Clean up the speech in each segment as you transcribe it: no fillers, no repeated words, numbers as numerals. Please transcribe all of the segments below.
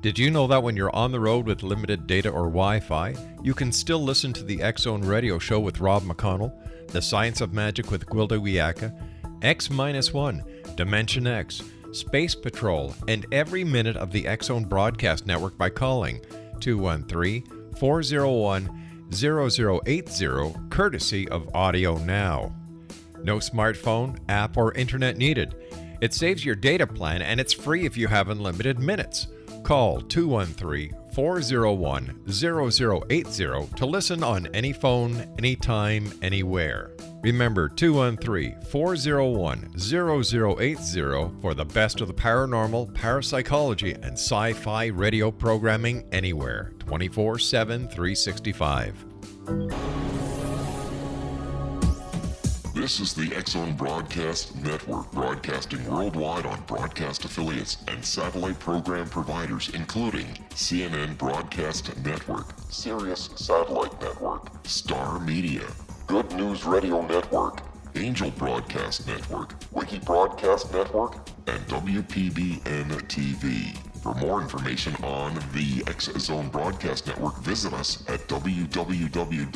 Did you know that when you're on the road with limited data or Wi-Fi, you can still listen to the X-Zone Radio Show with Rob McConnell, The Science of Magic with Gwilda Wiyaka, X-1, Dimension X, Space Patrol, and every minute of the X-Zone broadcast network by calling 213-401-0080, courtesy of Audio Now. No smartphone, app, or internet needed. It saves your data plan and it's free if you have unlimited minutes. Call 213-401-0080 to listen on any phone, anytime, anywhere. Remember 213-401-0080 for the best of the paranormal, parapsychology, and sci-fi radio programming anywhere, 24/7, 365. This is the X-Zone Broadcast Network, broadcasting worldwide on broadcast affiliates and satellite program providers, including CNN Broadcast Network, Sirius Satellite Network, Star Media, Good News Radio Network, Angel Broadcast Network, Wiki Broadcast Network, and WPBN TV. For more information on the X-Zone Broadcast Network, visit us at www.xzbn.net.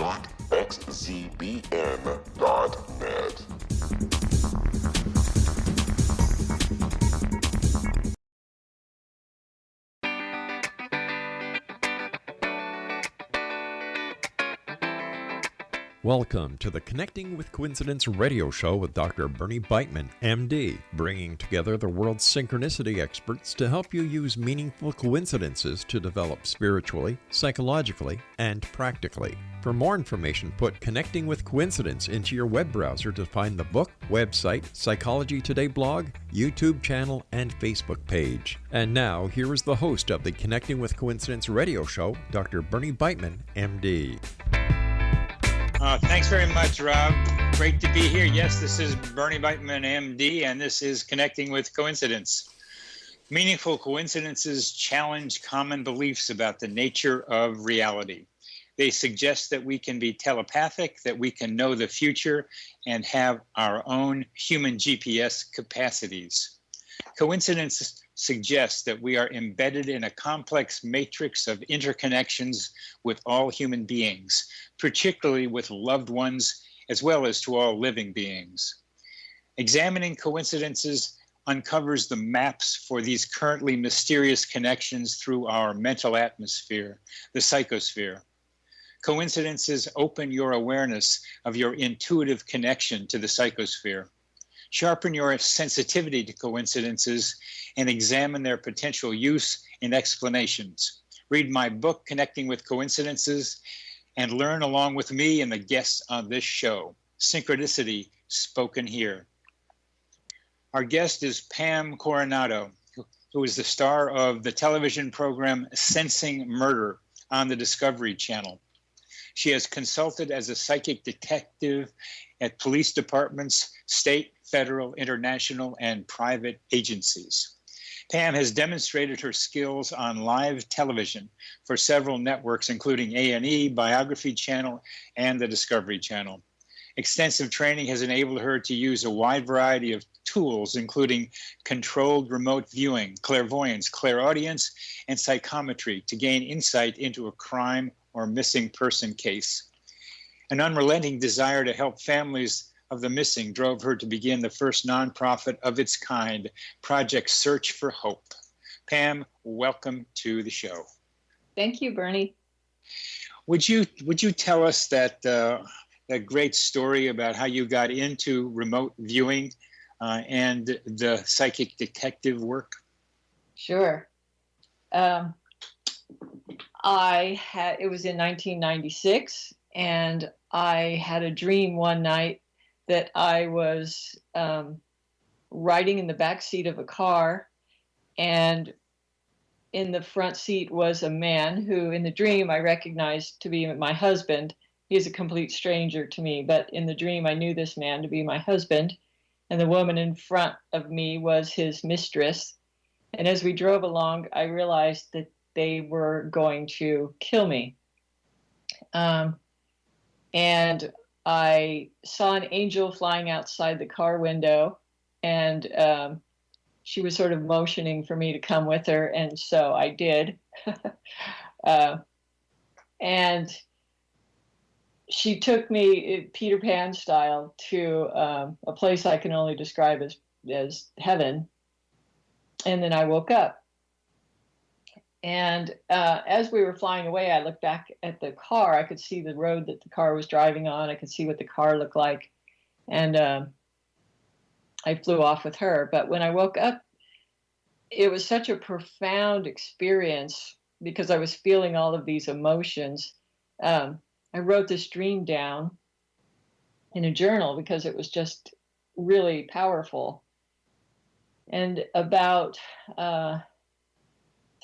Welcome to the Connecting with Coincidence radio show with Dr. Bernie Beitman, MD, bringing together the world's synchronicity experts to help you use meaningful coincidences to develop spiritually, psychologically, and practically. For more information, put Connecting with Coincidence into your web browser to find the book, website, Psychology Today blog, YouTube channel, and Facebook page. And now, here is the host of the Connecting with Coincidence radio show, Dr. Bernie Beitman, MD. Thanks very much, Rob. Great to be here. Yes, this is Bernie Beitman, MD, and this is Connecting with Coincidence. Meaningful coincidences challenge common beliefs about the nature of reality. They suggest that we can be telepathic, that we can know the future, and have our own human GPS capacities. Coincidence suggests that we are embedded in a complex matrix of interconnections with all human beings, particularly with loved ones, as well as to all living beings. Examining coincidences uncovers the maps for these currently mysterious connections through our mental atmosphere, the psychosphere. Coincidences open your awareness of your intuitive connection to the psychosphere. Sharpen your sensitivity to coincidences and examine their potential use and explanations. Read my book, Connecting with Coincidences, and learn along with me and the guests on this show. Synchronicity spoken here. Our guest is Pam Coronado, who is the star of the television program Sensing Murder on the Discovery Channel. She has consulted as a psychic detective at police departments, state, federal, international, and private agencies. Pam has demonstrated her skills on live television for several networks, including A&E, Biography Channel, and the Discovery Channel. Extensive training has enabled her to use a wide variety of tools, including controlled remote viewing, clairvoyance, clairaudience, and psychometry to gain insight into a crime or missing person case. An unrelenting desire to help families of the missing drove her to begin the first nonprofit of its kind, Project Search for Hope. Pam, welcome to the show. Thank you, Bernie. Would you tell us that great story about how you got into remote viewing and the psychic detective work? Sure. It was in 1996, and I had a dream one night that I was riding in the back seat of a car, and in the front seat was a man who, in the dream, I recognized to be my husband. He is a complete stranger to me, but in the dream, I knew this man to be my husband, and the woman in front of me was his mistress. And as we drove along, I realized that they were going to kill me. And I saw an angel flying outside the car window, and she was sort of motioning for me to come with her, and so I did. And she took me Peter Pan style to a place I can only describe as heaven. And then I woke up. And as we were flying away, I looked back at the car. I could see the road that the car was driving on. I could see what the car looked like. And I flew off with her. But when I woke up, it was such a profound experience because I was feeling all of these emotions. I wrote this dream down in a journal because it was just really powerful. And about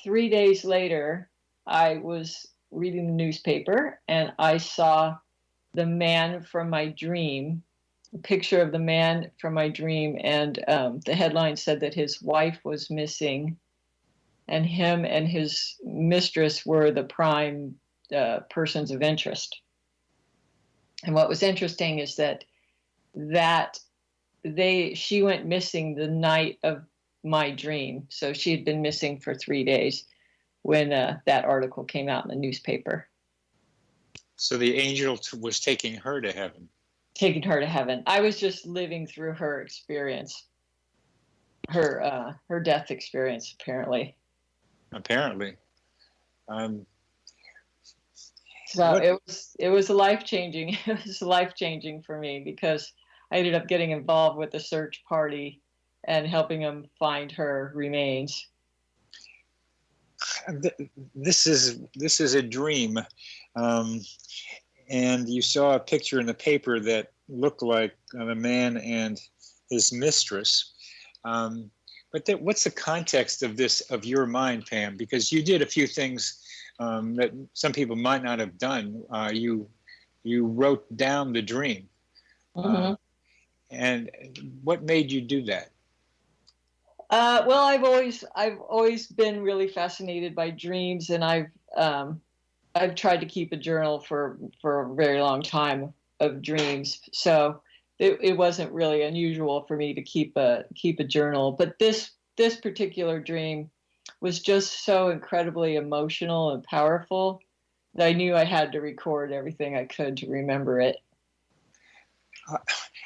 3 days later, I was reading the newspaper and I saw the man from my dream, a picture of the man from my dream. And the headline said that his wife was missing and him and his mistress were the prime persons of interest. And what was interesting is that she went missing the night of my dream. So she had been missing for 3 days when that article came out in the newspaper. So the angel was taking her to heaven. Taking her to heaven. I was just living through her experience, her death experience, apparently. Apparently. So it was life-changing. It was life-changing for me because I ended up getting involved with the search party and helping them find her remains. This is a dream, and you saw a picture in the paper that looked like a man and his mistress. But what's the context of this, of your mind, Pam? Because you did a few things that some people might not have done. You wrote down the dream. Mm-hmm. And what made you do that? Well, I've always been really fascinated by dreams, and I've tried to keep a journal for a very long time of dreams. So it wasn't really unusual for me to keep a journal. But this particular dream was just so incredibly emotional and powerful that I knew I had to record everything I could to remember it.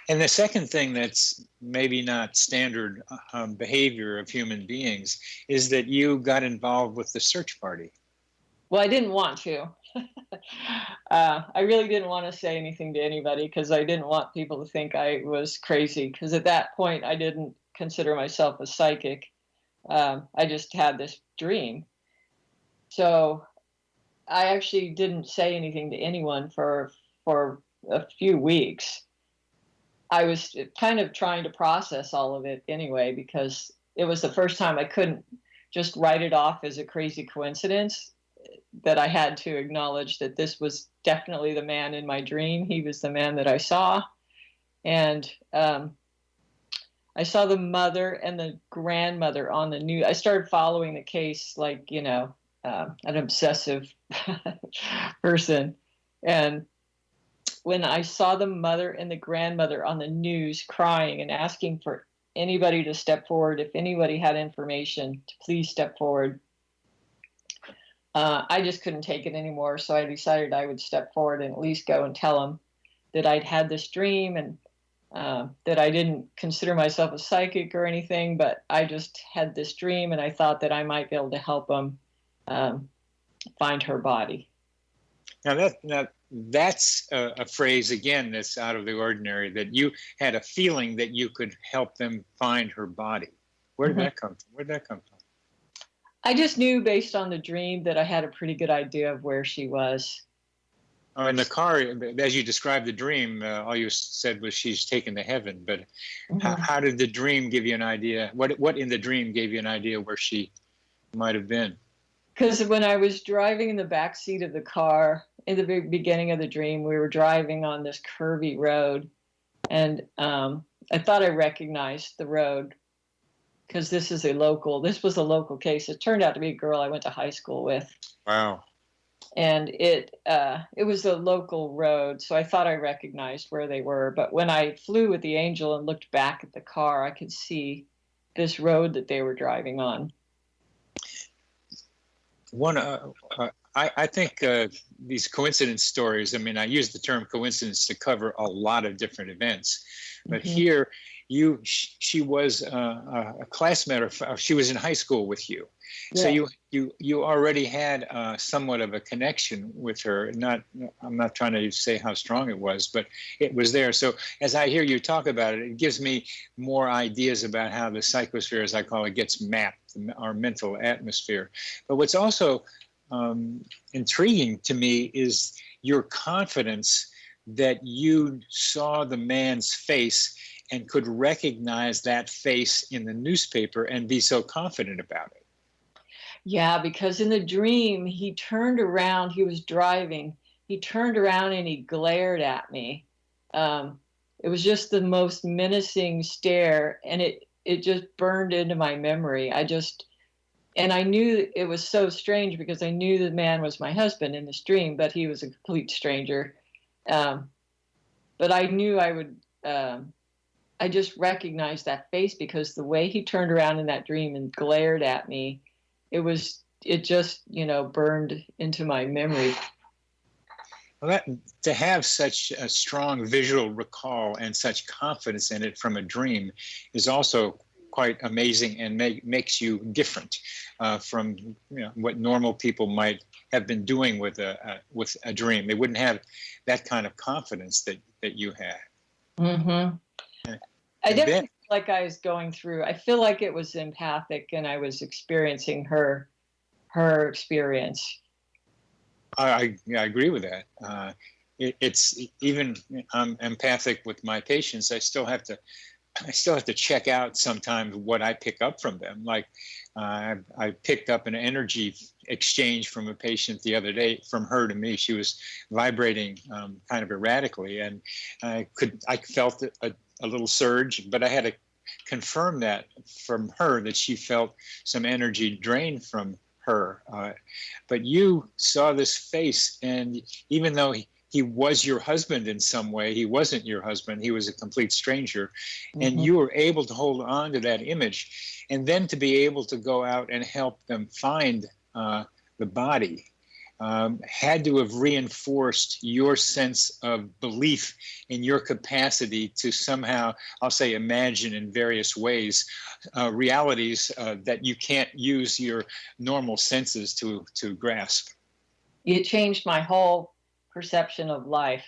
And the second thing that's maybe not standard behavior of human beings is that you got involved with the search party. Well, I didn't want to. I really didn't want to say anything to anybody because I didn't want people to think I was crazy. Because at that point, I didn't consider myself a psychic. I just had this dream. So I actually didn't say anything to anyone for a few weeks. I was kind of trying to process all of it anyway, because it was the first time I couldn't just write it off as a crazy coincidence, that I had to acknowledge that this was definitely the man in my dream. He was the man that I saw. And I saw the mother and the grandmother on the news. I started following the case like, an obsessive person. And when I saw the mother and the grandmother on the news crying and asking for anybody to step forward, if anybody had information, to please step forward, I just couldn't take it anymore. So I decided I would step forward and at least go and tell them that I'd had this dream and that I didn't consider myself a psychic or anything, but I just had this dream and I thought that I might be able to help them find her body. Now that's a phrase, again, that's out of the ordinary, that you had a feeling that you could help them find her body. Where did that come from? Where did that come from? I just knew based on the dream that I had a pretty good idea of where she was. Oh, in the car, as you described the dream, all you said was she's taken to heaven. But how did the dream give you an idea? What in the dream gave you an idea where she might have been? Because when I was driving in the back seat of the car, in the very beginning of the dream, we were driving on this curvy road, and I thought I recognized the road because this was a local case. It turned out to be a girl I went to high school with. Wow. And it was a local road, so I thought I recognized where they were. But when I flew with the angel and looked back at the car, I could see this road that they were driving on. I think these coincidence stories, I mean, I use the term coincidence to cover a lot of different events, but here she was a classmate, or she was in high school with you. Yeah. So you already had somewhat of a connection with her. I'm not trying to say how strong it was, but it was there. So as I hear you talk about it, it gives me more ideas about how the psychosphere, as I call it, gets mapped, our mental atmosphere. But what's also intriguing to me is your confidence that you saw the man's face and could recognize that face in the newspaper and be so confident about it. Yeah, because in the dream, he turned around, he was driving, he turned around and he glared at me. It was just the most menacing stare, and it just burned into my memory. And I knew it was so strange because I knew the man was my husband in this dream, but he was a complete stranger. But I knew I would, I just recognized that face because the way he turned around in that dream and glared at me, it just, burned into my memory. Well, to have such a strong visual recall and such confidence in it from a dream is also quite amazing and makes you different from what normal people might have been doing with a dream. They wouldn't have that kind of confidence that you had. Mm-hmm. I definitely feel like I was going through. I feel like it was empathic, and I was experiencing her experience. I agree with that. It's even I'm empathic with my patients. I still have to check out sometimes what I pick up from them. Like I picked up an energy exchange from a patient the other day, from her to me. She was vibrating kind of erratically, and I felt a little surge, but I had to confirm that from her that she felt some energy drain from her. But you saw this face, and even though he was your husband in some way, he wasn't your husband. He was a complete stranger. And you were able to hold on to that image, and then to be able to go out and help them find the body had to have reinforced your sense of belief in your capacity to somehow, I'll say, imagine in various ways realities that you can't use your normal senses to grasp. It changed my whole perception of life.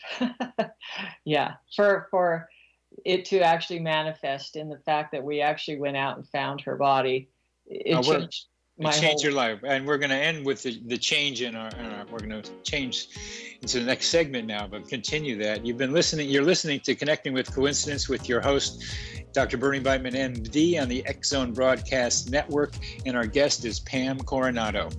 Yeah, for it to actually manifest in the fact that we actually went out and found her body. It changed your life. And we're going to end with the change in our we're going to change into the next segment now, but continue that. You're listening to Connecting with Coincidence with your host, Dr. Bernie Beitman, MD, on the X Zone Broadcast Network, and our guest is Pam Coronado.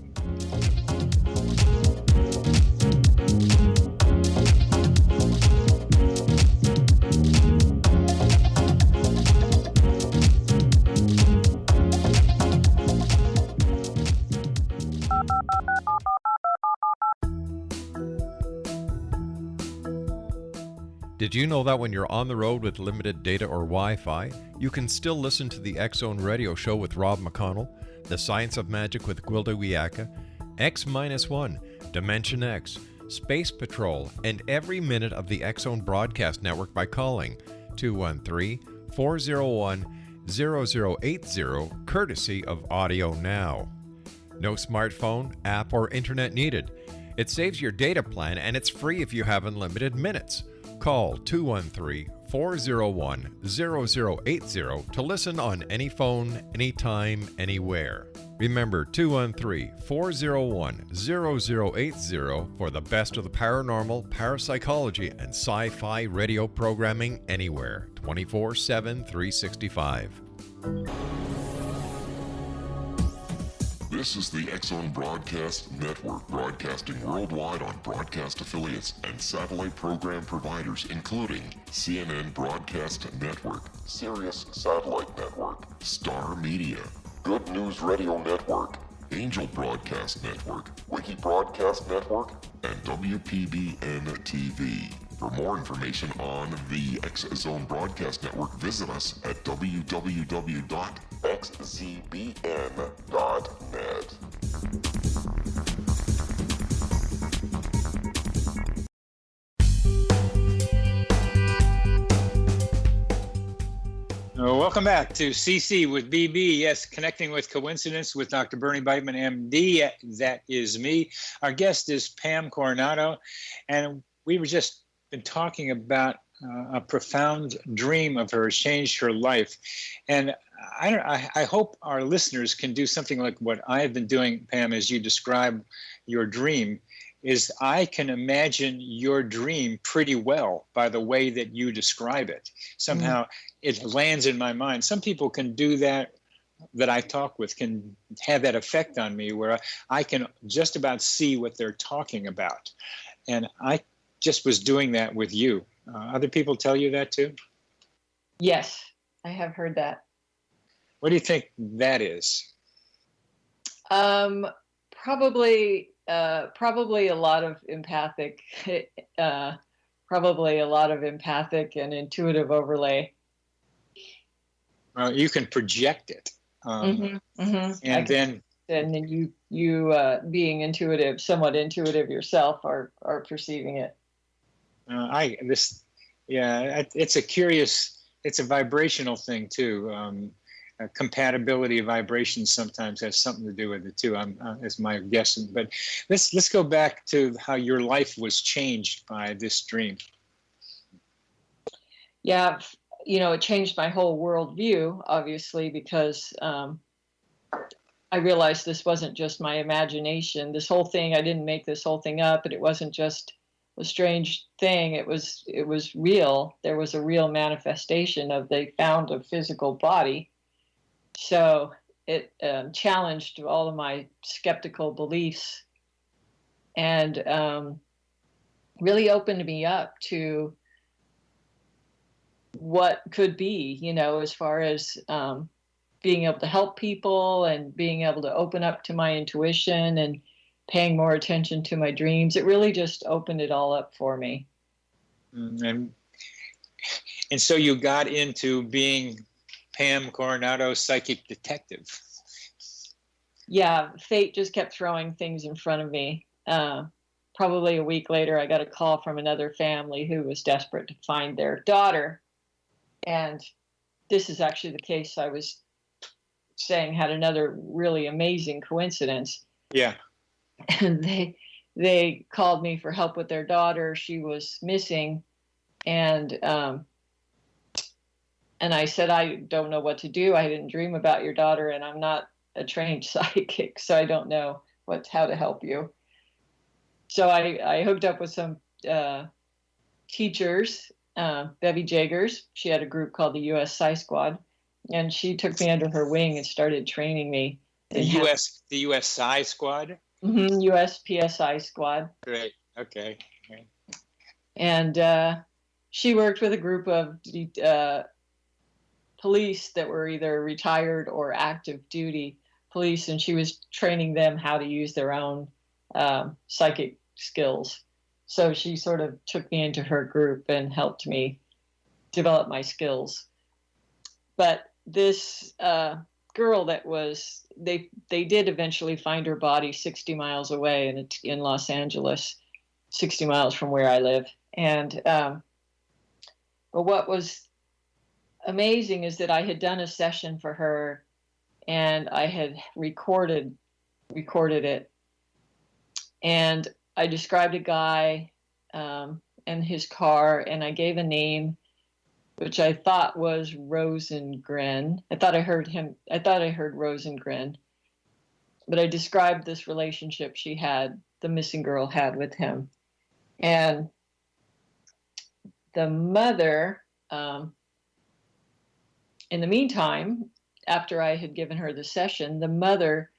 Did you know that when you're on the road with limited data or Wi-Fi, you can still listen to the X Zone Radio Show with Rob McConnell, The Science of Magic with Gwilda Wiyaka, X-1, Dimension X, Space Patrol, and every minute of the X Zone Broadcast Network by calling 213-401-0080, courtesy of Audio Now. No smartphone, app, or internet needed. It saves your data plan, and it's free if you have unlimited minutes. Call 213-401-0080 to listen on any phone, anytime, anywhere. Remember 213-401-0080 for the best of the paranormal, parapsychology, and sci-fi radio programming anywhere, 24/7, 365. This is the X Zone Broadcast Network, broadcasting worldwide on broadcast affiliates and satellite program providers, including CNN Broadcast Network, Sirius Satellite Network, Star Media, Good News Radio Network, Angel Broadcast Network, Wiki Broadcast Network, and WPBN TV. For more information on the X Zone Broadcast Network, visit us at www.xzbn.net. Welcome back to CC with BB. Yes, Connecting with Coincidence with Dr. Bernie Beitman, MD. That is me. Our guest is Pam Coronado, and we were just been talking about a profound dream of hers changed her life. And I hope our listeners can do something like what I've been doing, Pam, as you describe your dream. Is I can imagine your dream pretty well by the way that you describe it. Somehow it lands in my mind. Some people can do that I talk with can have that effect on me where I can just about see what they're talking about. And I just was doing that with you. Other people tell you that too? Yes, I have heard that. What do you think that is? Probably a lot of empathic, and intuitive overlay. You can project it, and then you being intuitive, somewhat intuitive yourself, are perceiving it. It's a vibrational thing too. Compatibility of vibrations sometimes has something to do with it too. Is my guess. But let's go back to how your life was changed by this dream. Yeah, it changed my whole worldview, obviously, because I realized this wasn't just my imagination. This whole thing, I didn't make this whole thing up, and it wasn't just a strange thing. It was real. There was a real manifestation of they found a physical body. So it challenged all of my skeptical beliefs and really opened me up to what could be, as far as being able to help people and being able to open up to my intuition and paying more attention to my dreams. It really just opened it all up for me. And so you got into being Pam Coronado, psychic detective. Yeah, fate just kept throwing things in front of me. Probably a week later, I got a call from another family who was desperate to find their daughter. And this is actually the case I was saying had another really amazing coincidence. Yeah. And they called me for help with their daughter. She was missing. And I said, I don't know what to do. I didn't dream about your daughter, and I'm not a trained psychic, so I don't know how to help you. So I hooked up with some teachers, Bevy Jagers. She had a group called the U.S. Psy Squad, and she took me under her wing and started training me. The U.S. Psy Squad? Mm-hmm, U.S. PSI Squad. Great. Okay. And she worked with a group of police that were either retired or active duty police, and she was training them how to use their own psychic skills. So she sort of took me into her group and helped me develop my skills. But this girl that was, they did eventually find her body 60 miles away in Los Angeles, 60 miles from where I live. And but what was amazing is that I had done a session for her, and I had recorded it, and I described a guy and his car, and I gave a name which I thought was Rosengren. I thought I heard Rosengren, but I described this relationship the missing girl had with him. And the mother, in the meantime, after I had given her the session, the mother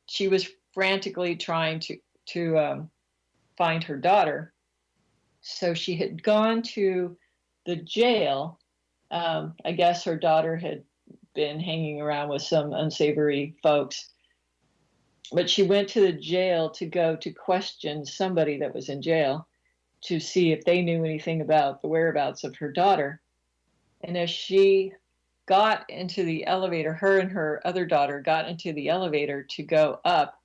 she was frantically trying to find her daughter. So she had gone to the jail. I guess her daughter had been hanging around with some unsavory folks. But she went to the jail to go to question somebody that was in jail to see if they knew anything about the whereabouts of her daughter. And as she got into the elevator, her and her other daughter got into the elevator to go up,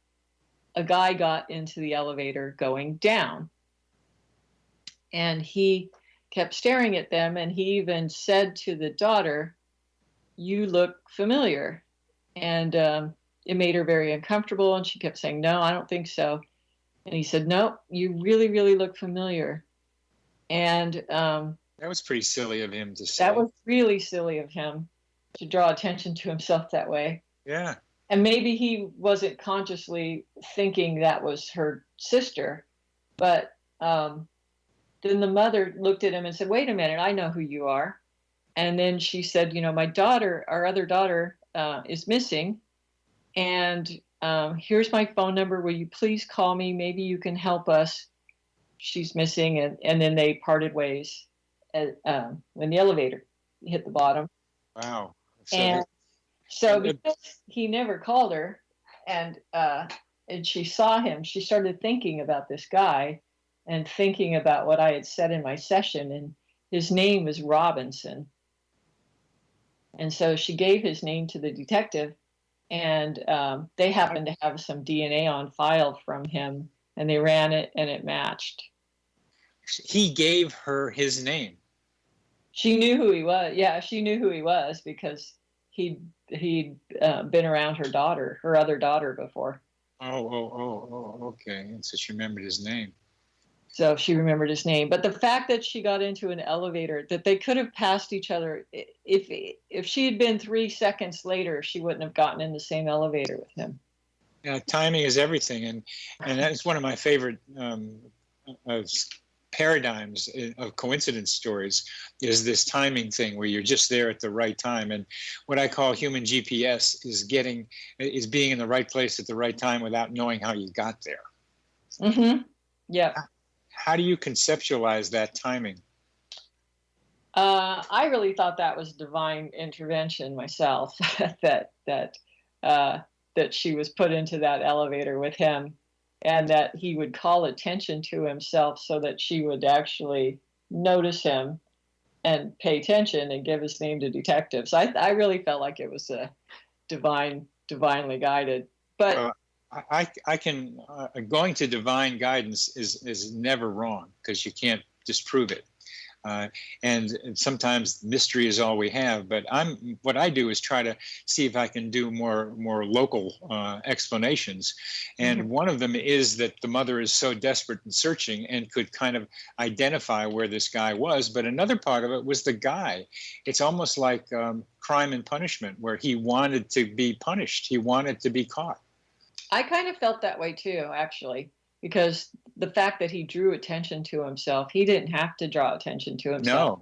a guy got into the elevator going down. And he kept staring at them, and he even said to the daughter, "You look familiar." And it made her very uncomfortable, and she kept saying, "No, I don't think so." And he said, "No, you really, really look familiar." And That was pretty silly of him to say. that was really silly of him to draw attention to himself that way. Yeah. And maybe he wasn't consciously thinking that was her sister, but then the mother looked at him and said, "Wait a minute, I know who you are." And then she said, "My daughter, our other daughter, is missing. And here's my phone number. Will you please call me? Maybe you can help us. She's missing." And then they parted ways when the elevator hit the bottom. Wow. So because he never called her, and she saw him, she started thinking about this guy and thinking about what I had said in my session. And his name was Robinson. And so she gave his name to the detective, and they happened to have some DNA on file from him, and they ran it, and it matched. He gave her his name. She knew who he was. Yeah, she knew who he was because he'd been around her daughter, her other daughter, before. Oh, okay. And so she remembered his name. So she remembered his name. But the fact that she got into an elevator, that they could have passed each other, if she had been 3 seconds later, she wouldn't have gotten in the same elevator with him. Yeah, timing is everything, and that's one of my favorite paradigms of coincidence stories, is this timing thing where you're just there at the right time. And what I call human GPS is being in the right place at the right time without knowing how you got there. Mm-hmm. Yeah. How do you conceptualize that timing? I really thought that was divine intervention myself, that she was put into that elevator with him, and that he would call attention to himself so that she would actually notice him and pay attention and give his name to detectives. I really felt like it was a divinely guided. But I can going to divine guidance is never wrong, because you can't disprove it. And sometimes mystery is all we have. But what I do is try to see if I can do more local explanations. And one of them is that the mother is so desperate and searching and could kind of identify where this guy was. But another part of it was the guy. It's almost like Crime and Punishment, where he wanted to be punished. He wanted to be caught. I kind of felt that way too, actually, because the fact that he drew attention to himself, he didn't have to draw attention to himself.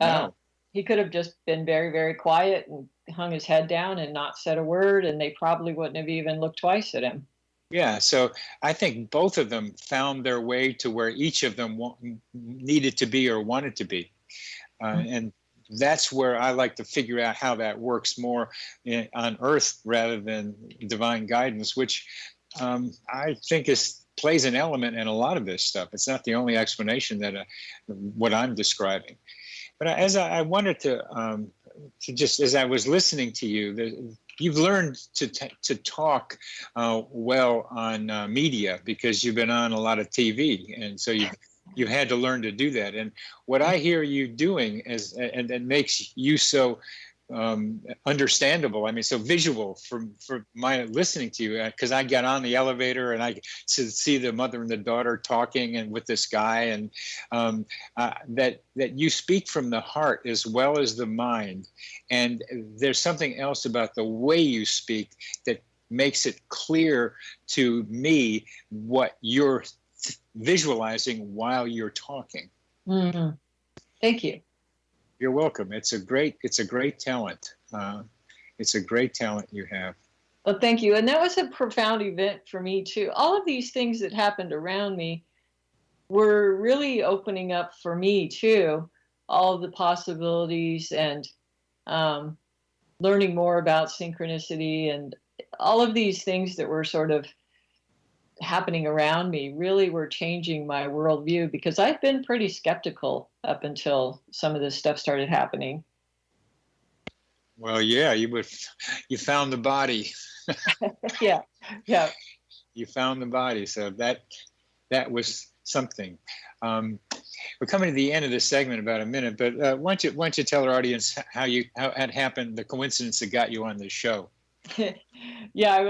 No. He could have just been very, very quiet and hung his head down and not said a word, and they probably wouldn't have even looked twice at him. Yeah, so I think both of them found their way to where each of them needed to be or wanted to be. And that's where I like to figure out how that works more on Earth rather than divine guidance, which I think plays an element in a lot of this stuff. It's not the only explanation that what I'm describing. But as I wanted to just, as I was listening to you, you've learned to talk well on media, because you've been on a lot of TV, and so you've had to learn to do that. And what I hear you doing and that makes you so understandable, I mean, so visual for my listening to you, because I got on the elevator and I see the mother and the daughter talking and with this guy, and that you speak from the heart as well as the mind. And there's something else about the way you speak that makes it clear to me what you're visualizing while you're talking. Mm-hmm. Thank you. You're welcome. It's a great talent. It's a great talent you have. Well, thank you. And that was a profound event for me too. All of these things that happened around me were really opening up for me too, all of the possibilities, and learning more about synchronicity, and all of these things that were sort of happening around me really were changing my worldview, because I've been pretty skeptical up until some of this stuff started happening. Well, yeah, you found the body. Yeah, yeah. You found the body, so that was something. We're coming to the end of this segment in about a minute, but why don't you tell our audience how it happened, the coincidence that got you on this show? Yeah, I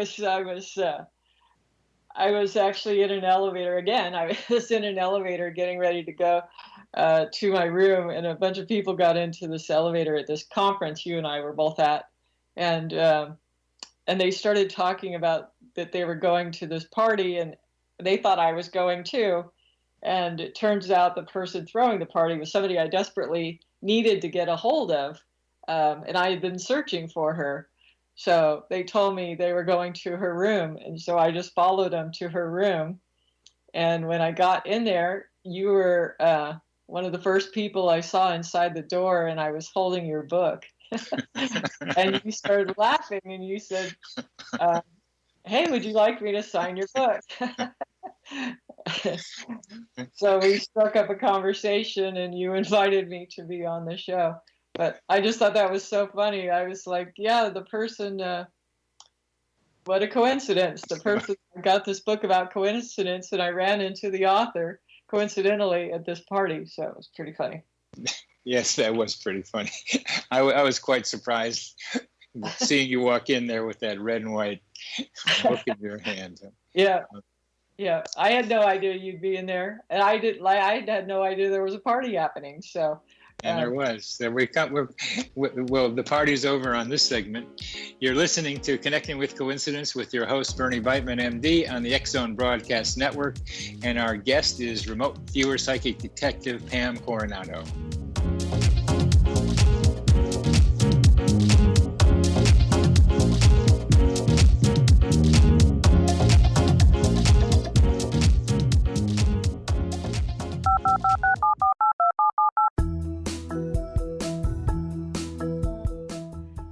was actually in an elevator again. I was in an elevator getting ready to go to my room, and a bunch of people got into this elevator at this conference you and I were both at, and they started talking about that they were going to this party, and they thought I was going too. And it turns out the person throwing the party was somebody I desperately needed to get a hold of, and I had been searching for her. So they told me they were going to her room, and so I just followed them to her room. And when I got in there, you were one of the first people I saw inside the door, and I was holding your book. And you started laughing, and you said, "Hey, would you like me to sign your book?" So we struck up a conversation, and you invited me to be on the show. But I just thought that was so funny. I was like, yeah, the person, what a coincidence. The person got this book about coincidence, and I ran into the author coincidentally at this party. So it was pretty funny. Yes, that was pretty funny. I was quite surprised seeing you walk in there with that red and white book in your hand. Yeah. Yeah, I had no idea you'd be in there, and I had no idea there was a party happening. So, and there was. Well, the party's over on this segment. You're listening to Connecting with Coincidence with your host Bernie Beitman, MD, on the X Zone Broadcast Network, and our guest is remote viewer psychic detective Pam Coronado.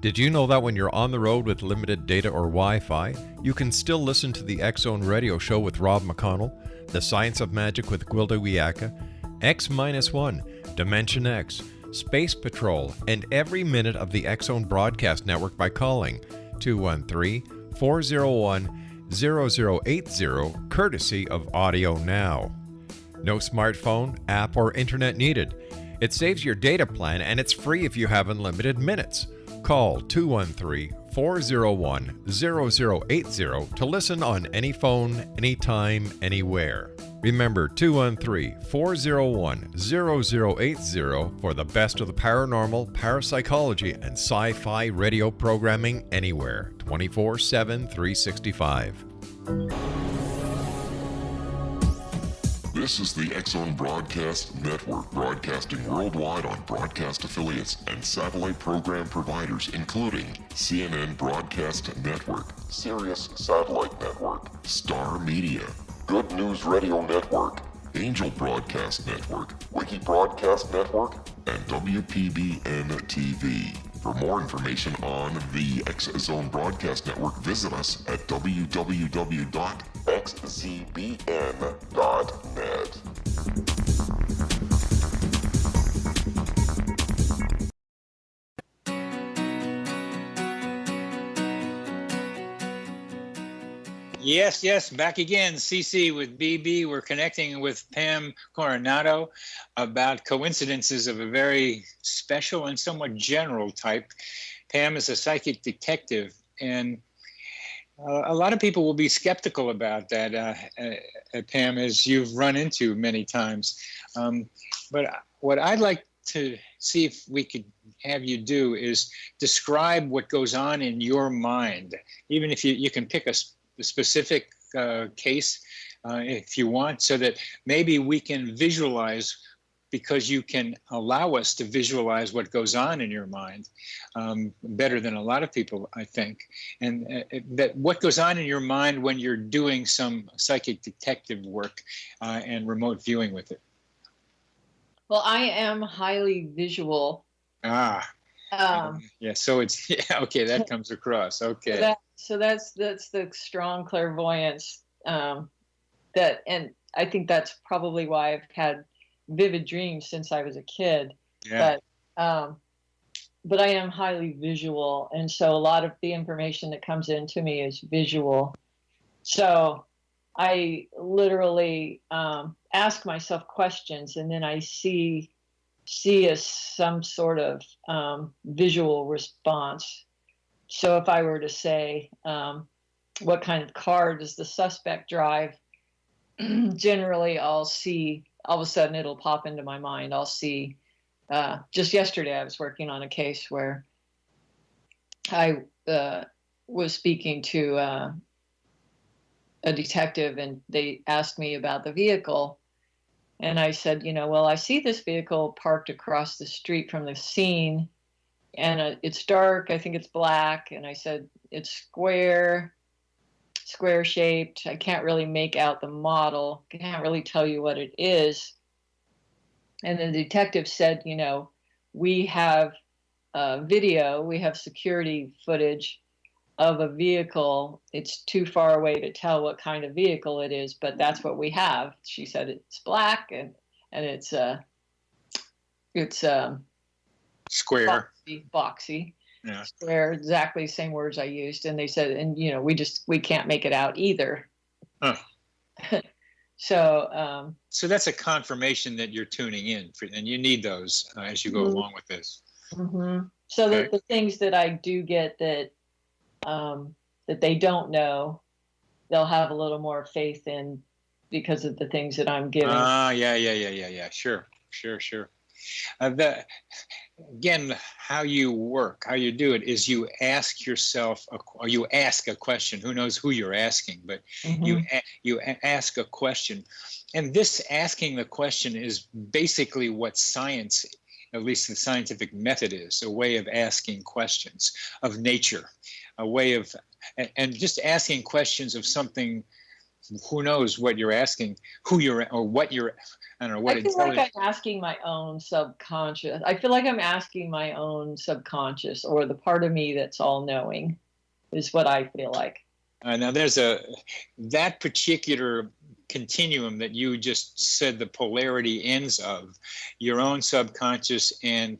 Did you know that when you're on the road with limited data or Wi-Fi, you can still listen to the X Zone Radio Show with Rob McConnell, The Science of Magic with Gwilda Wiyaka, X-1, Dimension X, Space Patrol, and every minute of the X Zone Broadcast Network by calling 213-401-0080, courtesy of Audio Now. No smartphone, app, or internet needed. It saves your data plan, and it's free if you have unlimited minutes. Call 213-401-0080 to listen on any phone, anytime, anywhere. Remember 213-401-0080 for the best of the paranormal, parapsychology, and sci-fi radio programming anywhere, 24/7, 365. This is the X Zone Broadcast Network, broadcasting worldwide on broadcast affiliates and satellite program providers, including CNN Broadcast Network, Sirius Satellite Network, Star Media, Good News Radio Network, Angel Broadcast Network, Wiki Broadcast Network, and WPBN TV. For more information on the X Zone Broadcast Network, visit us at www.xzbn.net. Yes, back again. CC with BB. We're connecting with Pam Coronado about coincidences of a very special and somewhat general type. Pam is a psychic detective, and a lot of people will be skeptical about that, Pam, as you've run into many times. But what I'd like to see if we could have you do is describe what goes on in your mind, even if you can pick a specific case if you want, so that maybe we can visualize, because you can allow us to visualize what goes on in your mind better than a lot of people, I think. And that what goes on in your mind when you're doing some psychic detective work and remote viewing with it. Well, I am highly visual. Yeah, so it's, okay, that comes across. Okay. So that's the strong clairvoyance and I think that's probably why I've had vivid dreams since I was a kid. Yeah. But but I am highly visual. And so a lot of the information that comes into me is visual. So I literally ask myself questions, and then I see some sort of visual response. So if I were to say, what kind of car does the suspect drive? Generally, I'll see, all of a sudden it'll pop into my mind. I'll see, just yesterday I was working on a case where I was speaking to a detective, and they asked me about the vehicle. And I said, well, I see this vehicle parked across the street from the scene, and it's dark. I think it's black. And I said, it's square shaped. I can't really make out the model. Can't really tell you what it is. And the detective said, we have video, we have security footage of a vehicle. It's too far away to tell what kind of vehicle it is, but that's what we have. She said it's black, and it's Square. Boxy. Yeah. Square, exactly the same words I used. And they said, and we can't make it out either. Huh. So that's a confirmation that you're tuning in, and you need those as you go along with this. Mm-hmm. So Okay. that the things that I do get that they don't know, they'll have a little more faith in because of the things that I'm giving. Yeah. Sure. Again, how you work, how you do it is you ask yourself, or you ask a question. Who knows who you're asking, but you ask a question. And this asking the question is basically what science, at least the scientific method, is, a way of asking questions of nature, a way of, and just asking questions of something. Who knows what you're asking, or what you're, I don't know, what I feel like I'm asking my own subconscious. I feel like I'm asking my own subconscious, or the part of me that's all knowing, is what I feel like. Now there's that particular continuum that you just said, the polarity ends of your own subconscious and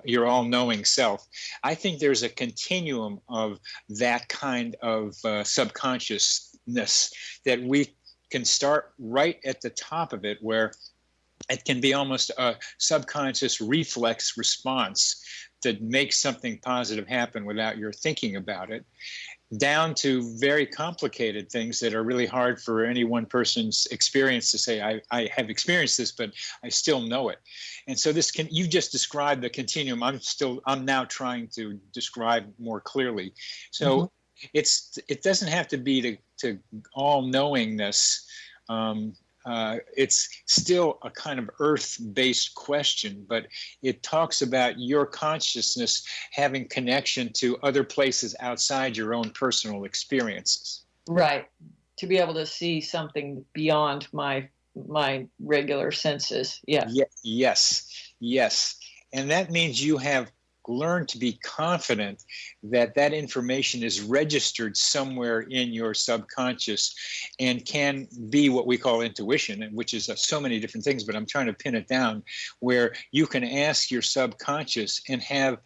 your all-knowing self. I think there's a continuum of that kind of subconsciousness that we can start right at the top of it, where it can be almost a subconscious reflex response that makes something positive happen without your thinking about it, down to very complicated things that are really hard for any one person's experience to say, I have experienced this, but I still know it. And so you just described the continuum. I'm now trying to describe more clearly. So it doesn't have to be to all knowingness. It's still a kind of earth-based question, but it talks about your consciousness having connection to other places outside your own personal experiences. Right. To be able to see something beyond my regular senses. Yeah. Yes. And that means you have learn to be confident that information is registered somewhere in your subconscious and can be what we call intuition, which is so many different things, but I'm trying to pin it down, where you can ask your subconscious and have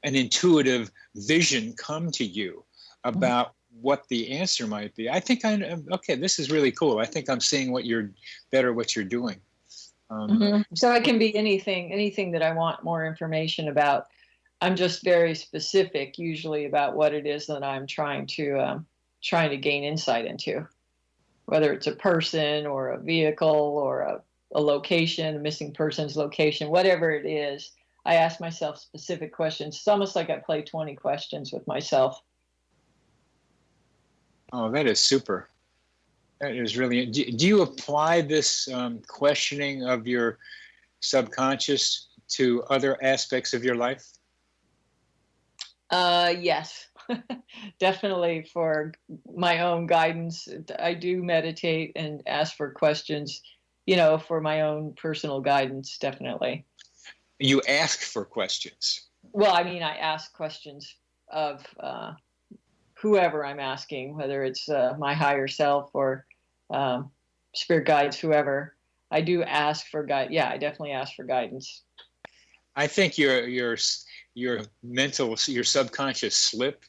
an intuitive vision come to you about what the answer might be. I think okay, this is really cool. I think I'm seeing what you're doing. So it can be anything that I want more information about. I'm just very specific usually about what it is that I'm trying to gain insight into, whether it's a person or a vehicle or a location, a missing person's location, whatever it is. I ask myself specific questions. It's almost like I play 20 questions with myself. Oh, that is super. That is really. Do you apply this questioning of your subconscious to other aspects of your life? Yes, definitely for my own guidance. I do meditate and ask for questions, for my own personal guidance, definitely. You ask for questions. Well, I mean, I ask questions of whoever I'm asking, whether it's my higher self or spirit guides, whoever. I do ask for guidance. Yeah, I definitely ask for guidance. I think you're your subconscious slip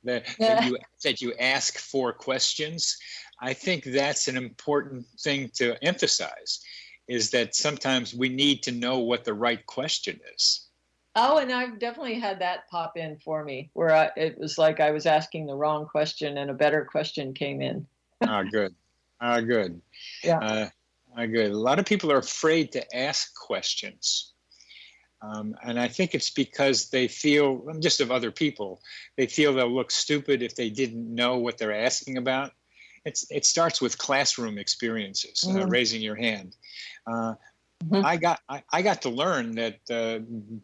that you ask for questions. I think that's an important thing to emphasize, is that sometimes we need to know what the right question is. Oh, and I've definitely had that pop in for me, where it was like I was asking the wrong question and a better question came in. Good. Good. Yeah. Good. A lot of people are afraid to ask questions. And I think it's because they feel, just of other people, they feel they'll look stupid if they didn't know what they're asking about. It starts with classroom experiences, raising your hand. I got to learn that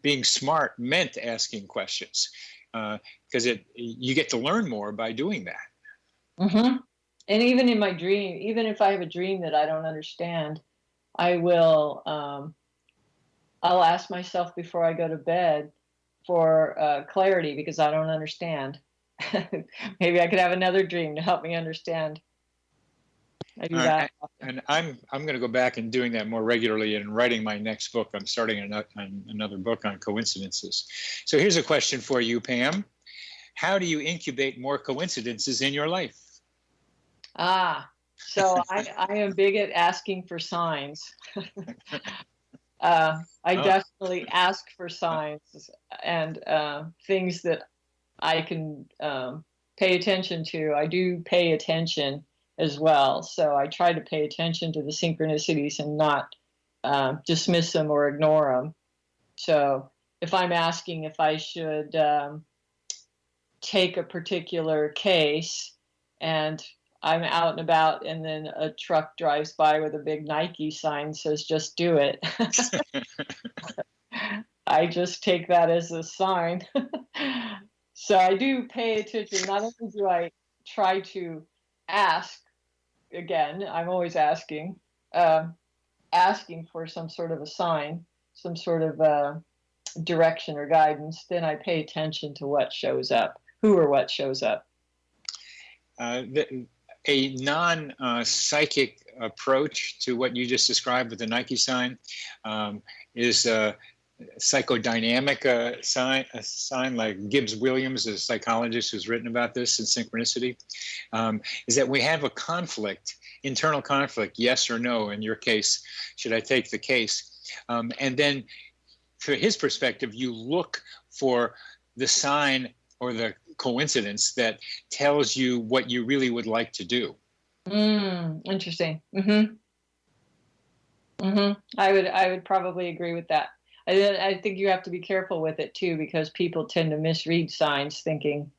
being smart meant asking questions, because you get to learn more by doing that. Mm-hmm. And even in my dream, even if I have a dream that I don't understand, I will, I'll ask myself before I go to bed for clarity, because I don't understand. Maybe I could have another dream to help me understand. I do that. And I'm going to go back and doing that more regularly in writing my next book. I'm starting another book on coincidences. So here's a question for you, Pam. How do you incubate more coincidences in your life? So I am big at asking for signs. I definitely ask for signs and things that I can pay attention to. I do pay attention as well. So I try to pay attention to the synchronicities and not dismiss them or ignore them. So if I'm asking if I should take a particular case and I'm out and about and then a truck drives by with a big Nike sign says, just do it. I just take that as a sign. So I do pay attention. Not only do I try to ask, again, I'm always asking for some sort of a sign, some sort of direction or guidance, then I pay attention to what shows up, who or what shows up. A non-psychic approach to what you just described with the Nike sign is a psychodynamic sign, like Gibbs Williams, a psychologist who's written about this in synchronicity, is that we have a conflict, internal conflict, yes or no. In your case, should I take the case? And then, from his perspective, you look for the sign or the coincidence that tells you what you really would like to do. Interesting. I would probably agree with that. I think you have to be careful with it too, because people tend to misread signs, thinking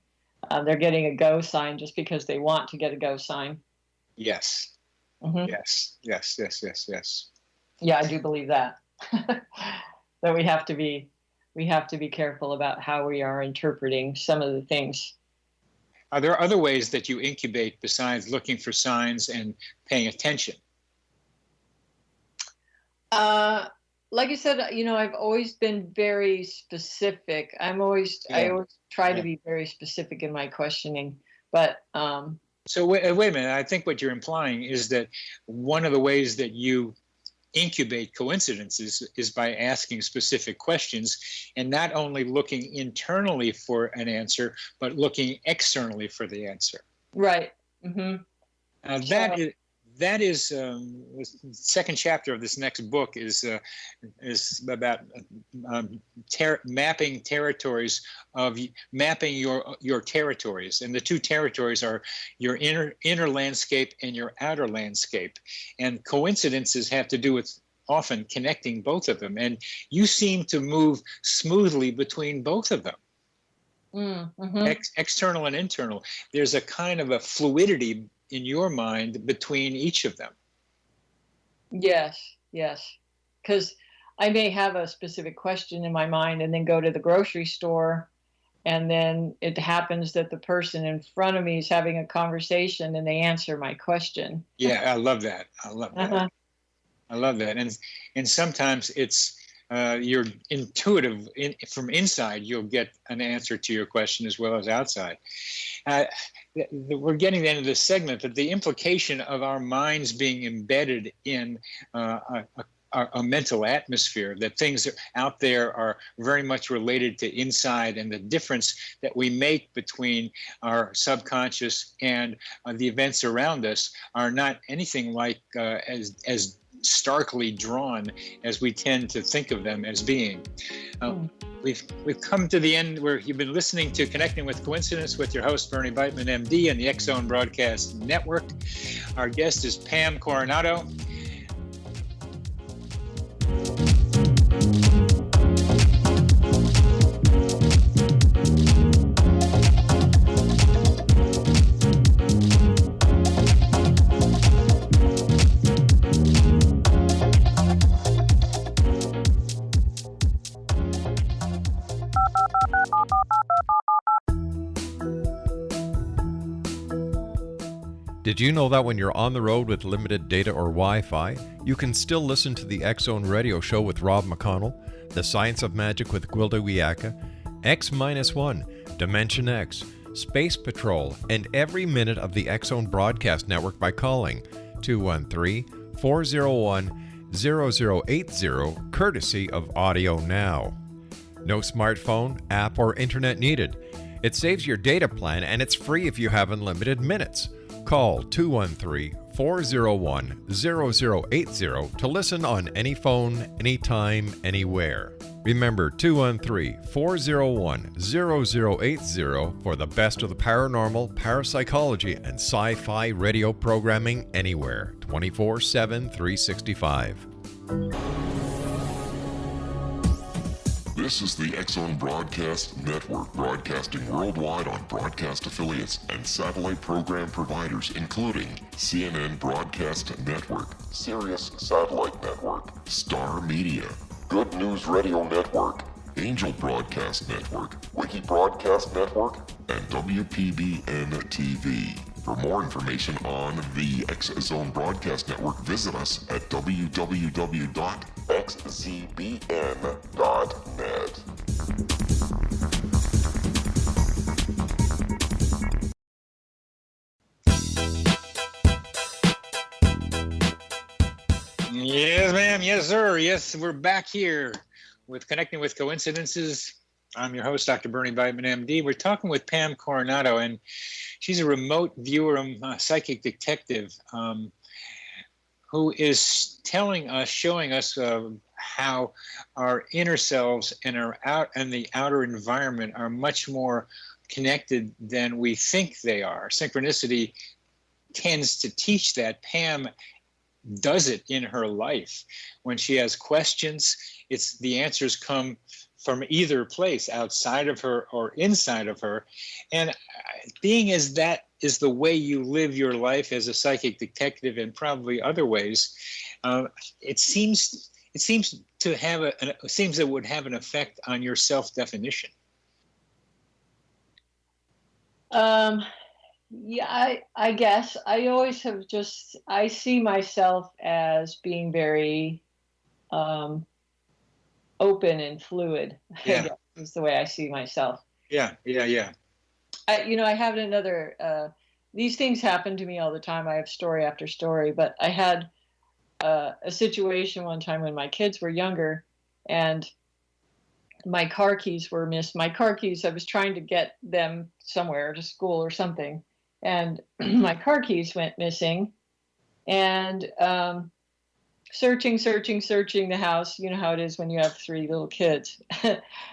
they're getting a go sign just because they want to get a go sign. Yes. Yes. Yeah, I do believe that. That we have to be careful about how we are interpreting some of the things. Are there other ways that you incubate besides looking for signs and paying attention? Like I said, I've always been very specific. I always try to be very specific in my questioning. But so wait a minute. I think what you're implying is that one of the ways that you incubate coincidences is by asking specific questions, and not only looking internally for an answer, but looking externally for the answer. Right. That is the second chapter of this next book is about mapping territories, mapping your territories, and the two territories are your inner landscape and your outer landscape, and coincidences have to do with often connecting both of them, and you seem to move smoothly between both of them. External and internal. There's a kind of a fluidity in your mind between each of them. Yes. Because I may have a specific question in my mind and then go to the grocery store, and then it happens that the person in front of me is having a conversation and they answer my question. Yeah, I love that. I love that. And sometimes it's you're intuitive from inside. You'll get an answer to your question as well as outside. We're getting to the end of this segment, but the implication of our minds being embedded in a a mental atmosphere, that things out there are very much related to inside, and the difference that we make between our subconscious and the events around us are not anything like as starkly drawn as we tend to think of them as being. We've come to the end where you've been listening to Connecting with Coincidence with your host, Bernie Beitman, MD, and the X Zone Broadcast Network. Our guest is Pam Coronado. Did you know that when you're on the road with limited data or Wi-Fi, you can still listen to the X Zone Radio Show with Rob McConnell, The Science of Magic with Gwilda Wiyaka, X-1, Dimension X, Space Patrol, and every minute of the X Zone Broadcast Network by calling 213-401-0080, courtesy of Audio Now. No smartphone, app, or internet needed. It saves your data plan, and it's free if you have unlimited minutes. Call 213-401-0080 to listen on any phone, anytime, anywhere. Remember 213-401-0080 for the best of the paranormal, parapsychology, and sci-fi radio programming anywhere, 24/7, 365. This is the X Zone Broadcast Network, broadcasting worldwide on broadcast affiliates and satellite program providers, including CNN Broadcast Network, Sirius Satellite Network, Star Media, Good News Radio Network, Angel Broadcast Network, Wiki Broadcast Network, and WPBN TV. For more information on the X Zone Broadcast Network, visit us at www.xzbn.net. Yes, ma'am. Yes, sir. Yes, we're back here with Connecting with Coincidences. I'm your host, Dr. Bernie Beitman, MD. We're talking with Pam Coronado, and she's a remote viewer, psychic detective, who is telling us, showing us how our inner selves and the outer environment are much more connected than we think they are. Synchronicity tends to teach that. Pam does it in her life. When she has questions, the answers come from either place, outside of her or inside of her. And being as that is the way you live your life as a psychic detective, and probably other ways, it seems it would have an effect on your self-definition. Yeah, I guess I always have I see myself as being very open and fluid. Yeah. I guess is the way I see myself. Yeah. I have another, these things happen to me all the time. I have story after story, but I had a situation one time when my kids were younger and my car keys were missed. My car keys, I was trying to get them somewhere to school or something, and my car keys went missing. And searching the house. You know how it is when you have 3 little kids.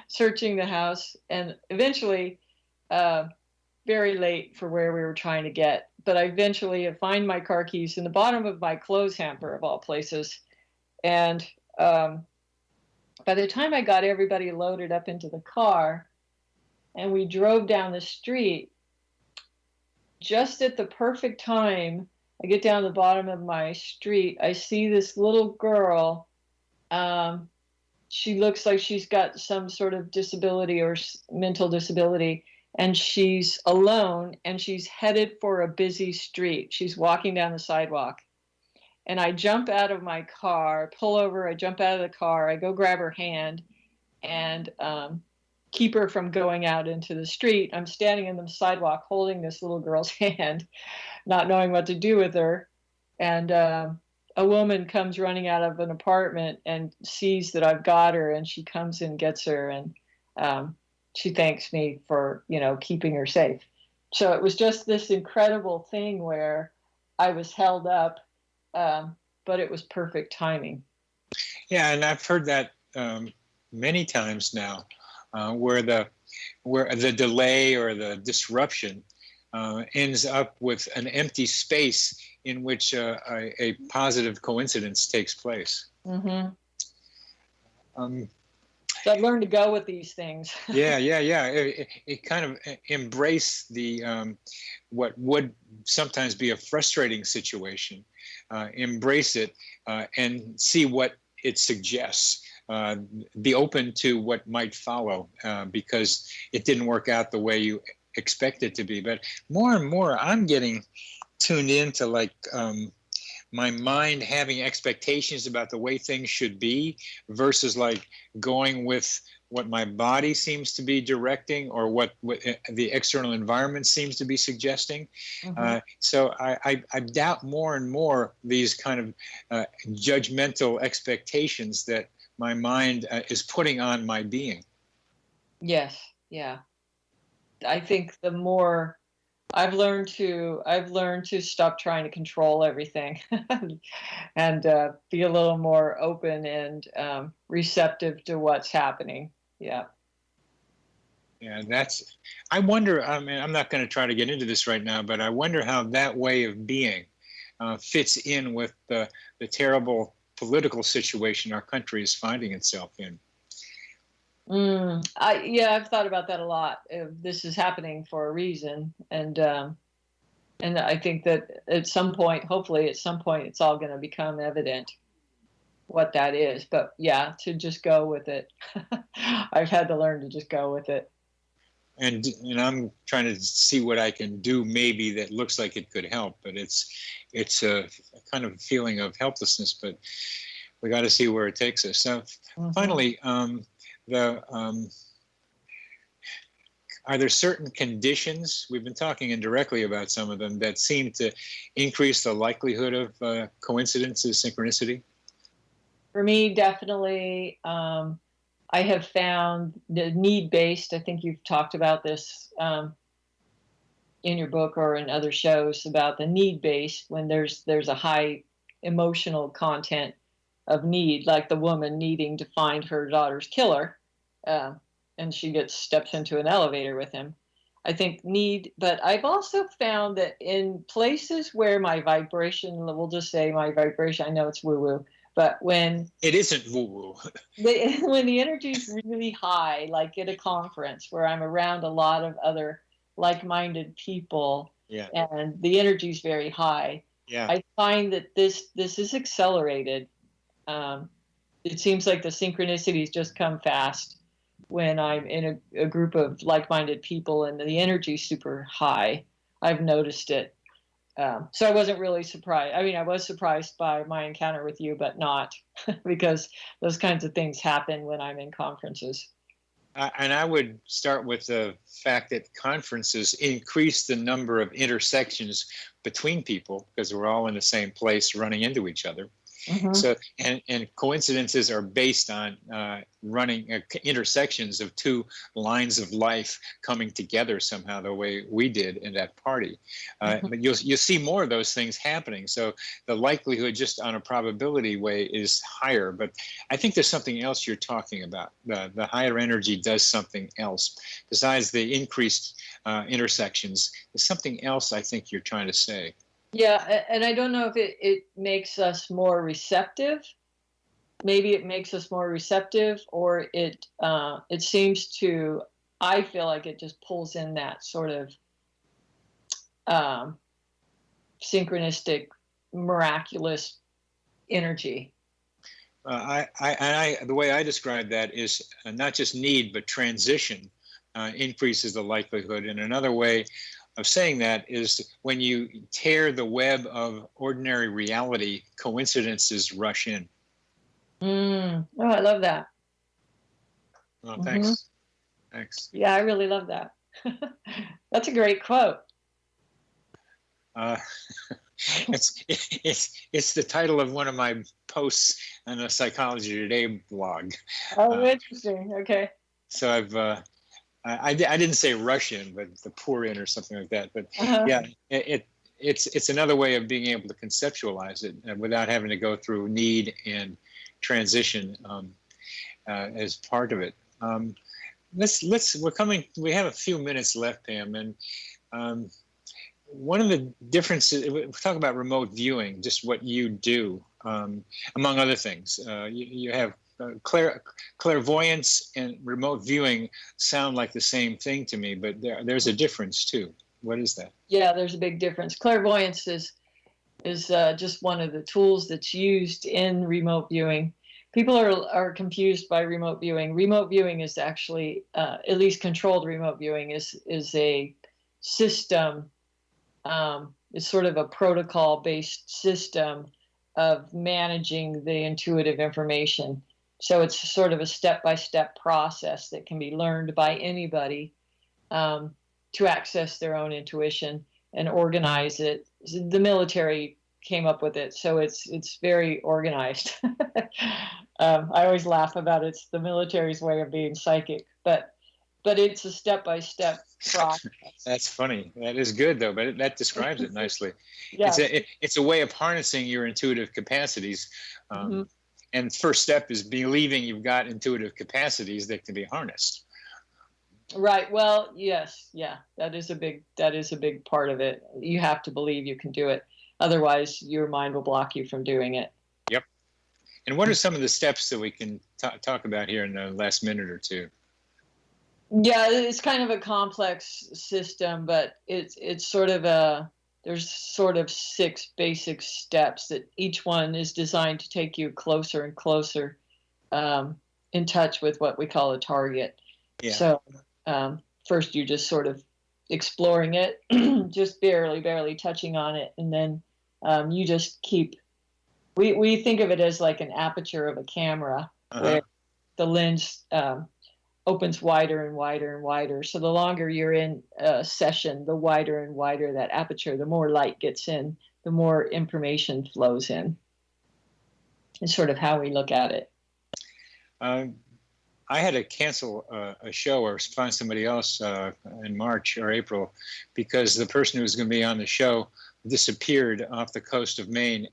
Searching the house, and eventually, very late for where we were trying to get, but I eventually find my car keys in the bottom of my clothes hamper, of all places. And by the time I got everybody loaded up into the car and we drove down the street, just at the perfect time, I get down the bottom of my street, I see this little girl. She looks like she's got some sort of disability or mental disability, and she's alone, and she's headed for a busy street. She's walking down the sidewalk. And I jump out of my car, pull over, I jump out of the car, I go grab her hand and keep her from going out into the street. I'm standing in the sidewalk holding this little girl's hand, not knowing what to do with her. And a woman comes running out of an apartment and sees that I've got her, and she comes and gets her, and she thanks me for, keeping her safe. So it was just this incredible thing where I was held up, but it was perfect timing. Yeah, and I've heard that many times now, where the delay or the disruption ends up with an empty space in which a positive coincidence takes place. Mm-hmm. So I've learned to go with these things. Yeah. It kind of embrace the what would sometimes be a frustrating situation, embrace it, and see what it suggests. Be open to what might follow, because it didn't work out the way you expect it to be. But more and more, I'm getting tuned into my mind having expectations about the way things should be versus going with what my body seems to be directing or what the external environment seems to be suggesting. Mm-hmm. So I doubt more and more these kind of judgmental expectations that my mind is putting on my being. Yes. Yeah. I think the more I've learned to stop trying to control everything and be a little more open and receptive to what's happening. Yeah. Yeah, I wonder, I mean, I'm not going to try to get into this right now, but I wonder how that way of being fits in with the terrible political situation our country is finding itself in. I've thought about that a lot. This is happening for a reason, and I think that at some point, hopefully, it's all going to become evident what that is. But yeah, to just go with it, I've had to learn to just go with it. And I'm trying to see what I can do, maybe that looks like it could help, but it's a kind of feeling of helplessness. But we got to see where it takes us. So finally. Are there certain conditions, we've been talking indirectly about some of them, that seem to increase the likelihood of coincidences, synchronicity? For me, definitely. I have found the need-based, I think you've talked about this in your book or in other shows about the need-based, when there's a high emotional content of need, like the woman needing to find her daughter's killer, and she steps into an elevator with him. I think but I've also found that in places where my vibration, we'll just say my vibration, I know it's woo-woo, but when it isn't woo-woo, when the energy is really high, like at a conference where I'm around a lot of other like-minded people, and the energy is very high, I find that this is accelerated. It seems like the synchronicities just come fast when I'm in a group of like-minded people and the energy's super high. I've noticed it. So I wasn't really surprised. I mean, I was surprised by my encounter with you, but not because those kinds of things happen when I'm in conferences. And I would start with the fact that conferences increase the number of intersections between people because we're all in the same place running into each other. Mm-hmm. So, and coincidences are based on running intersections of two lines of life coming together somehow the way we did in that party. But you'll see more of those things happening. So the likelihood just on a probability way is higher. But I think there's something else you're talking about. The higher energy does something else. Besides the increased intersections, there's something else I think you're trying to say. Yeah, and I don't know if it makes us more receptive. Maybe it makes us more receptive, or it seems to. I feel like it just pulls in that sort of synchronistic, miraculous energy. The way I describe that is not just need, but transition increases the likelihood. And another way of saying that is when you tear the web of ordinary reality, coincidences rush in. Oh, I love that. Well, thanks. Mm-hmm. Thanks. Yeah, I really love that. That's a great quote. It's the title of one of my posts on a Psychology Today blog. Oh, interesting. Okay. So I didn't say rush in, but the pour in or something like that. But yeah, it's another way of being able to conceptualize it without having to go through need and transition as part of it. We have a few minutes left, Pam, and one of the differences, we talk about remote viewing, just what you do, among other things. You have clairvoyance and remote viewing sound like the same thing to me, but there's a difference too. What is that? Yeah, there's a big difference. Clairvoyance is just one of the tools that's used in remote viewing. People are confused by remote viewing. Remote viewing is actually, at least controlled remote viewing is a system. It's sort of a protocol-based system of managing the intuitive information. So it's sort of a step-by-step process that can be learned by anybody to access their own intuition and organize it. The military came up with it, so it's very organized. I always laugh about it's the military's way of being psychic, but it's a step-by-step process. That's funny. That is good, though, but that describes it nicely. Yeah. It's a way of harnessing your intuitive capacities. And first step is believing you've got intuitive capacities that can be harnessed. Right. Well, yes. Yeah, that is a big part of it. You have to believe you can do it. Otherwise, your mind will block you from doing it. Yep. And what are some of the steps that we can talk about here in the last minute or two? Yeah, it's kind of a complex system, but it's sort of there's sort of 6 basic steps that each one is designed to take you closer and closer in touch with what we call a target. Yeah. So first you're just sort of exploring it, just barely touching on it, and then you just keep. We think of it as like an aperture of a camera, where the lens opens wider and wider and wider. So the longer you're in a session, the wider and wider that aperture, the more light gets in, the more information flows in. It's sort of how we look at it. I had to cancel a show or find somebody else in March or April because the person who was going to be on the show disappeared off the coast of Maine,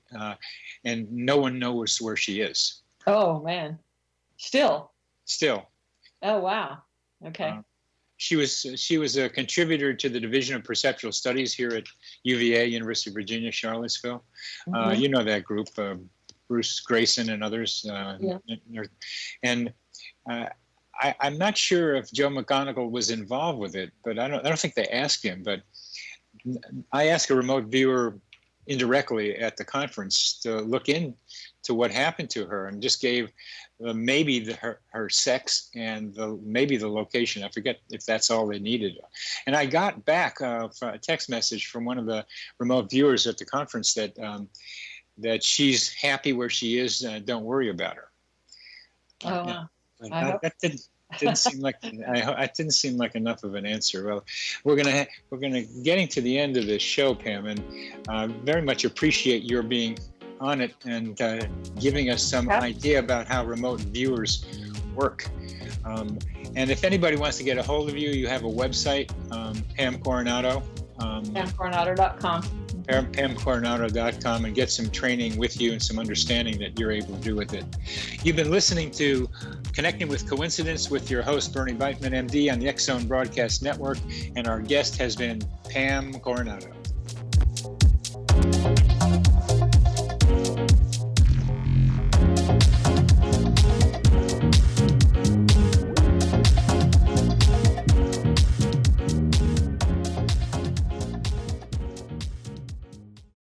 and no one knows where she is. Oh, man. Still. Oh, wow. Okay. She was a contributor to the Division of Perceptual Studies here at UVA, University of Virginia, Charlottesville. You know that group, Bruce Grayson and others. And I'm not sure if Joe McGonigal was involved with it, but I don't think they asked him. But I asked a remote viewer indirectly at the conference to look into what happened to her, and just gave maybe her sex and maybe the location. I forget if that's all they needed. And I got back a text message from one of the remote viewers at the conference that she's happy where she is. Don't worry about her. Oh, wow. That didn't seem like it didn't seem like enough of an answer. Well, we're gonna getting to the end of this show, Pam, and very much appreciate your being on it and giving us some idea about how remote viewers work. And if anybody wants to get a hold of you, you have a website, Pam Coronado. PamCoronado.com. PamCoronado.com, and get some training with you and some understanding that you're able to do with it. You've been listening to Connecting with Coincidence with your host, Bernie Beitman, MD, on the X Zone Broadcast Network, and our guest has been Pam Coronado.